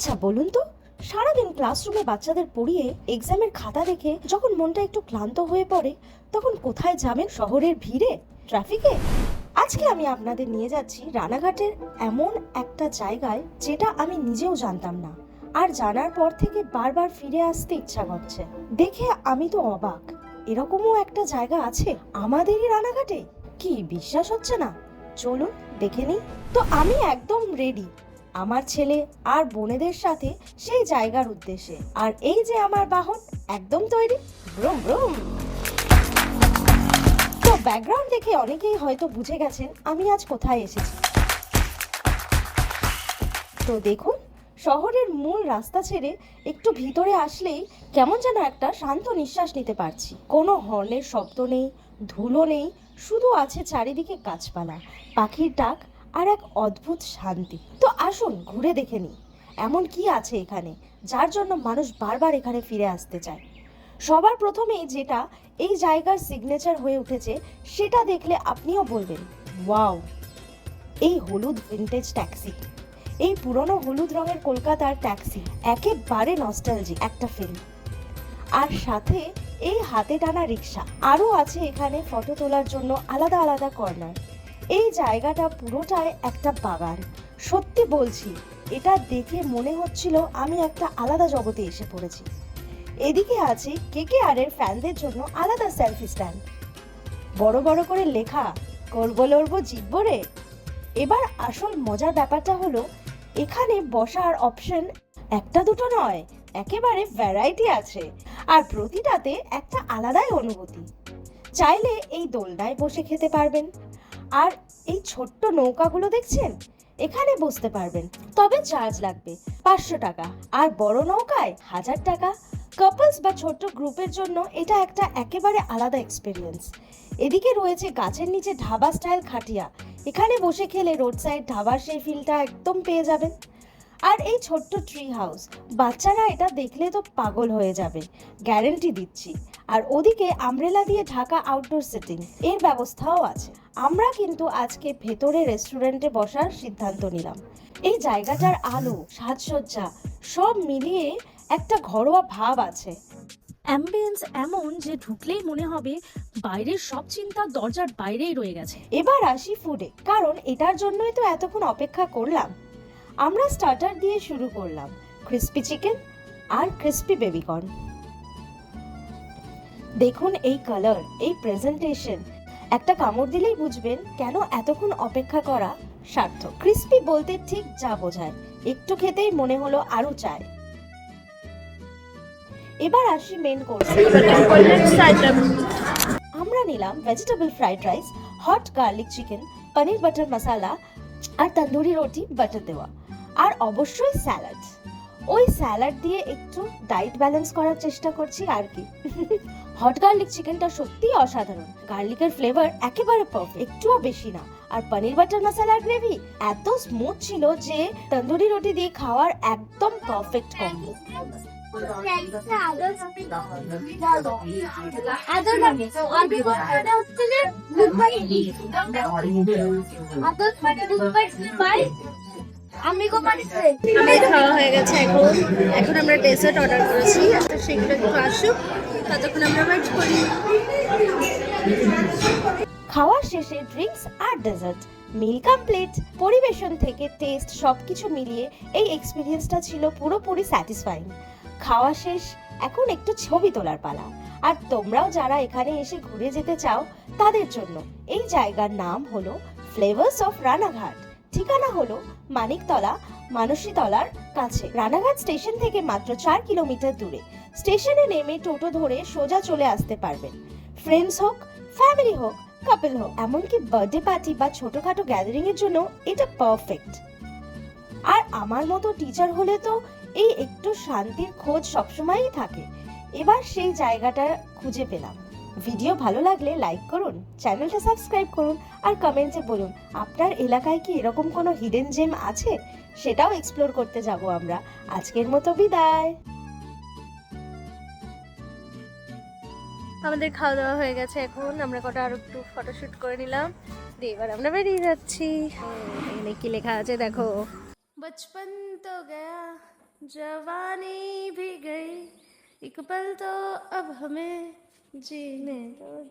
আচ্ছা বলুন তো, সারাদিন ক্লাসরুমে বাচ্চাদের পড়িয়ে এক্সামের খাতা দেখে যখন মনটা একটু ক্লান্ত হয়ে পড়ে, তখন কোথায় যাবেন? শহরের ভিড়ে, ট্রাফিকে? আজকে আমি আপনাদের নিয়ে যাচ্ছি রানাঘাটের এমন একটা জায়গায় যেটা আমি নিজেও জানতাম না, আর জানার পর থেকে বারবার ফিরে আসতে ইচ্ছা করছে। দেখে আমি তো অবাক, এরকমও একটা জায়গা আছে আমাদেরই রানাঘাটে। কি বিশ্বাস হচ্ছে না? চলুন দেখে নিই। তো আমি একদম রেডি আমার ছেলে আর বোনেদের সাথে সেই জায়গার উদ্দেশ্যে। আর এই যে আমার বাহন, একদম তৈরি, ব্রুম ব্রুম। তো ব্যাকগ্রাউন্ড দেখে অনেকেই হয়তো বুঝে গেছেন আমি আজ কোথায় এসেছি। তো দেখুন, শহরের মূল রাস্তা ছেড়ে একটু ভিতরে আসলেই কেমন যেন একটা শান্ত নিঃশ্বাস নিতে পারছি। কোনো হর্নের শব্দ নেই, ধুলো নেই, শুধু আছে চারিদিকে গাছপালা, পাখির ডাক আর এক অদ্ভুত শান্তি। তো আসুন ঘুরে দেখে নিই, এমন কি আছে এখানে যার জন্য মানুষ বারবার এখানে ফিরে আসতে চায়। সবার প্রথমেই যেটা এই জায়গার সিগনেচার হয়ে উঠেছে, সেটা দেখলে আপনিও বলবেন ওয়াও, এই হলুদ ভিন্টেজ ট্যাক্সি। এই পুরনো হলুদ রঙের কলকাতার ট্যাক্সি একেবারে নস্টালজিক একটা ফিল্ম। আর সাথে এই হাতে টানা রিক্সা। আরও আছে এখানে ফটো তোলার জন্য আলাদা আলাদা কর্নার। এই জায়গাটা পুরোটাই একটা বাগান। সত্যি বলছি, এটা দেখে মনে হচ্ছিল আমি একটা আলাদা জগতে এসে পড়েছি। এদিকে আছে KKR এর ফ্যানদের জন্য আলাদা সেলফি স্ট্যান্ড, বড় বড় করে লেখা করবো লড়বো জিতবো রে। এবার আসল মজার ব্যাপারটা হলো, এখানে বসার অপশন একটা দুটো নয়, একেবারে ভ্যারাইটি আছে, আর প্রতিটাতে একটা আলাদাই অনুভূতি। চাইলে এই দোলনায় বসে খেতে পারবেন, আর এই ছোট্ট নৌকাগুলো দেখছেন, এখানে বসতে পারবেন, তবে চার্জ লাগবে 500 টাকা, আর বড় নৌকায় 1000 টাকা। কাপলস বা ছোট্ট গ্রুপের জন্য এটা একটা একেবারে আলাদা এক্সপিরিয়েন্স। এদিকে রয়েছে গাছের নিচে ধাবা স্টাইল খাটিয়া, এখানে বসে খেলে রোড সাইড ধাবার সেই ফিলটা একদম পেয়ে যাবেন। আর এই ছোট্ট ট্রি হাউস, বাচ্চারা এটা দেখলে তো পাগল হয়ে যাবে, গ্যারেন্টি দিচ্ছি। আর ওদিকে আমব্রেলা দিয়ে ঢাকা আউটডোর সিটিং এর ব্যবস্থাও আছে। আমরা কিন্তু আজকে ভেতরে রেস্টুরেন্টে বসার সিদ্ধান্ত নিলাম। এই জায়গাটার আলো, সাজসজ্জা সব মিলিয়ে একটা ঘরোয়া ভাব আছে। অ্যাম্বিয়েন্স এমন যে ঢুকলেই মনে হবে বাইরের সব চিন্তা দরজার বাইরেই রয়ে গেছে। এবার আসি ফুডে, কারণ এটার জন্যই তো এতক্ষণ অপেক্ষা করলাম। আমরা স্টার্টার দিয়ে শুরু করলাম, ক্রিস্পি চিকেন আর ক্রিস্পি বেবিকর্ন। দেখুন এই কালার, এই প্রেজেন্টেশন, একটা কামড় দিলেই বুঝবেন কেন এতক্ষণ অপেক্ষা করা সার্থক। ক্রিস্পি বলতে ঠিক যা বোঝায়, একটু খেতেই মনে হলো আরো চাই। এবার আসি মেন কোর্সে। আমরা নিলাম vegetable fried rice, hot garlic chicken, paneer butter masala আর তন্দুরি রুটি বাটার দেওয়া, আর অবশ্যই স্যালাড। ওই স্যালাড দিয়ে একটু ডায়েট ব্যালেন্স করার চেষ্টা করছি আর কি। হট গার্লিক চিকেনটা সত্যিই অসাধারণ, গার্লিকের ফ্লেভার একেবারে পারফেক্ট, একটুও বেশি না। আর পনির বাটার মশালার গ্রেভি এত স্মুথ ছিল যে তন্দুরি রুটি দিয়ে খাওয়ার একদম পারফেক্ট কম্বো। খাওয়া হয়ে গেছে, এখন আমরা ডেজার্ট অর্ডার করেছি, সেগুলো একটু আসুক, ততক্ষণ আমরা ওয়েট করি। খাওয়ার শেষে ড্রিঙ্কস আর ডেজার্ট, মিল কমপ্লিট। পরিবেশন থেকে টেস্ট সবকিছু মিলিয়ে এই এক্সপিরিয়েন্সটা ছিল পুরোপুরি স্যাটিসফাইং। খাওয়া শেষ, এখন একটু ছবি তোলার পালা। আর তোমরাও যারা এখানে এসে ঘুরে যেতে চাও, তাদের জন্য এই জায়গার নাম হলো ফ্লেভার্স অফ রানাঘাট। ঠিকানা হলো মানিকতলা, মানসীতলার কাছে। রানাঘাট স্টেশন থেকে মাত্র 4 কিলোমিটার দূরে। স্টেশনে নেমে টোটো ধরে সোজা চলে আসতে পারবেন। ফ্রেন্ডস হোক, ফ্যামিলি হোক, কাপল হোক, এমনকি বার্থডে পার্টি বা ছোটখাটো গ্যাদারিং এর জন্য এটা পারফেক্ট। আর আমার মতো টিচার হলে তো এই একটু শান্তির খোঁজ সবসময়ই থাকে। এবার সেই জায়গাটা খুঁজে পেলাম। ভিডিও ভালো লাগলে লাইক করুন, চ্যানেলটা সাবস্ক্রাইব করুন, আর কমেন্টে বলুন আপনার এলাকায় কি এরকম কোনো হিডেন জেম আছে, সেটাও এক্সপ্লোর করতে যাব আমরা। আজকের মতো বিদায়। আমাদের খাওয়া দাওয়া হয়ে গেছে, এখন আমরা কটা আরো একটু ফটোশুট করে নিলাম, দিয়ে এবার আমরা বেরিয়ে যাচ্ছি। এখানে কি লেখা আছে দেখো, বচপন তো গয়া जवानी भी गई एक पल तो अब हमें जीने दो।